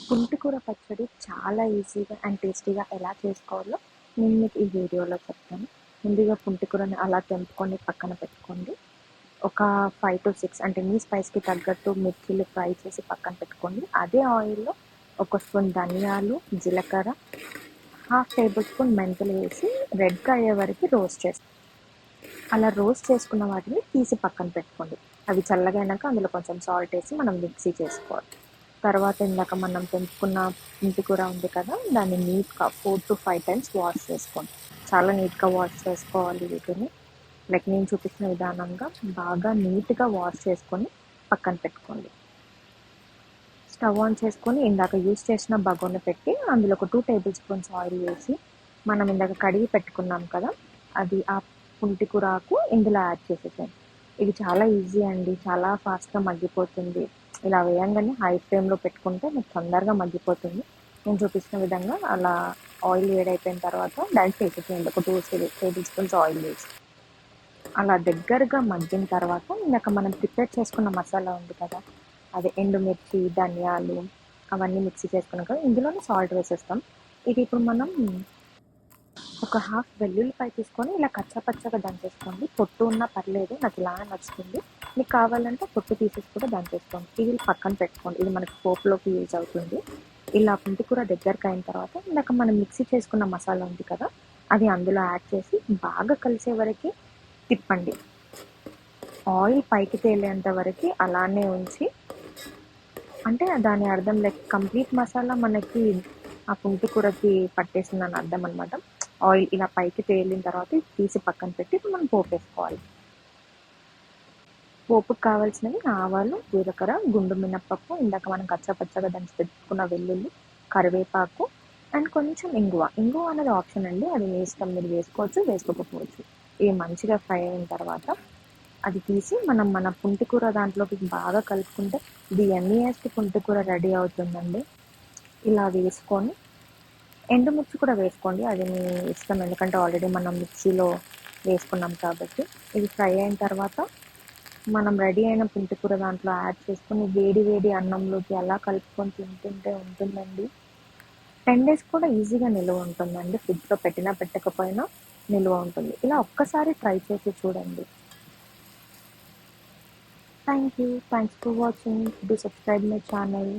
పుంటికూర పచ్చడి చాలా ఈజీగా అండ్ టేస్టీగా ఎలా చేసుకోవాలో నేను మీకు ఈ వీడియోలో చెప్తాను. ముందుగా పుంటికూరని అలా తెంపుకొని పక్కన పెట్టుకోండి. ఒక 5 to 6 అంటే మీ స్పైస్కి తగ్గట్టు మిర్చీలు ఫ్రై చేసి పక్కన పెట్టుకోండి. అదే ఆయిల్లో ఒక స్పూన్ ధనియాలు, జీలకర్ర, హాఫ్ టేబుల్ స్పూన్ మెంతులు వేసి రెడ్గా అయ్యే వరకు రోస్ట్ చేసుకోండి. అలా రోస్ట్ చేసుకున్న వాటిని తీసి పక్కన పెట్టుకోండి. అవి చల్లగా అయినాక అందులో కొంచెం సాల్ట్ వేసి మనం మిక్సీ చేసుకోవాలి. తర్వాత ఇందాక మనం తెంపుకున్న పుంటికూర ఉంది కదా, దాన్ని నీట్గా 4 to 5 టైమ్స్ వాష్ చేసుకోండి. చాలా నీట్గా వాష్ చేసుకోవాలి వీటిని. లైక్ నేను చూపించిన విధానంగా బాగా నీట్గా వాష్ చేసుకొని పక్కన పెట్టుకోండి. స్టవ్ ఆన్ చేసుకొని ఇందాక యూస్ చేసిన బగోని పెట్టి అందులో ఒక 2 tablespoons ఆయిల్ వేసి మనం ఇందాక కడిగి పెట్టుకున్నాం కదా, అది ఆ పుంటికూర ఆకు ఇందులో యాడ్ చేసేసాను. ఇది చాలా ఈజీ అండి, చాలా ఫాస్ట్గా మగ్గిపోతుంది. ఇలా వేయంగానే హై ఫ్లేమ్లో పెట్టుకుంటే మీకు తొందరగా మగ్గిపోతుంది. నేను చూపించిన విధంగా అలా ఆయిల్ వేడైపోయిన తర్వాత డైరెక్ట్ వేసేసేయండి. ఒక 2 tablespoons ఆయిల్ వేసి అలా దగ్గరగా మగ్గిన తర్వాత ఇందాక మనం ప్రిపేర్ చేసుకున్న మసాలా ఉంది కదా, అది ఎండుమిర్చి, ధనియాలు అవన్నీ మిక్సీ చేసుకున్నాం కదా, ఇందులోనే సాల్ట్ వేసేస్తాం. ఇది ఇప్పుడు మనం ఒక హాఫ్ వెల్లుల్లిపాయ తీసుకొని ఇలా కచ్చాపచ్చగా దంచేసుకోండి. పొట్టు ఉన్నా పర్లేదు, నాకు ఇలా నచ్చుతుంది. మీకు కావాలంటే పొట్టు తీసేసి కూడా దంచేసుకోండి. ఇది పక్కన పెట్టుకోండి, ఇది మనకి పోపులోకి యూజ్ అవుతుంది. ఇలా పుంటికూర దగ్గరకు అయిన తర్వాత ఇందాక మనం మిక్సీ చేసుకున్న మసాలా ఉంది కదా, అది అందులో యాడ్ చేసి బాగా కలిసే వరకు తిప్పండి. ఆయిల్ పైకి తేలేంత వరకు అలానే ఉంచి, అంటే దాని అర్థం లైక్ కంప్లీట్ మసాలా మనకి ఆ పుంటికూరకి పట్టేసిందని అర్థం అనమాట. ఆయిల్ ఇలా పైకి తేలిన తర్వాత తీసి పక్కన పెట్టి ఇప్పుడు మనం పోపు వేసుకోవాలి. పోపుకు కావాల్సినవి ఆవాలు, జీలకర్ర, గుండు మినప్పప్పు, ఇందాక మనం కచ్చాపచ్చగా దంచి పెట్టుకున్న వెల్లుల్లి, కరివేపాకు అండ్ కొంచెం ఇంగువ. ఇంగువ అనేది ఆప్షన్ అండి, అది మీ ఇష్టం, మీరు వేసుకోవచ్చు వేసుకోకపోవచ్చు. ఇవి మంచిగా ఫ్రై అయిన తర్వాత అది తీసి మనం మన పుంటికూర దాంట్లోకి బాగా కలుపుకుంటే ఇది ఎమ్మీయెస్ట్ పుంటికూర రెడీ అవుతుందండి. ఇలా వేసుకొని ఎండుమిర్చి కూడా వేసుకోండి, అది మీ ఇష్టం, ఎందుకంటే ఆల్రెడీ మనం మిక్సీలో వేసుకున్నాం కాబట్టి. ఇది ఫ్రై అయిన తర్వాత మనం రెడీ అయిన పుంటికూర దాంట్లో యాడ్ చేసుకొని వేడి వేడి అన్నంలోకి అలా కలుపుకొని తింటుంటే ఉంటుందండి. 10 days కూడా ఈజీగా నిల్వ ఉంటుందండి, ఫ్రిడ్జ్లో పెట్టినా పెట్టకపోయినా నిల్వ ఉంటుంది. ఇలా ఒక్కసారి ట్రై చేసి చూడండి. Thank you. Thanks for watching. Do subscribe my channel.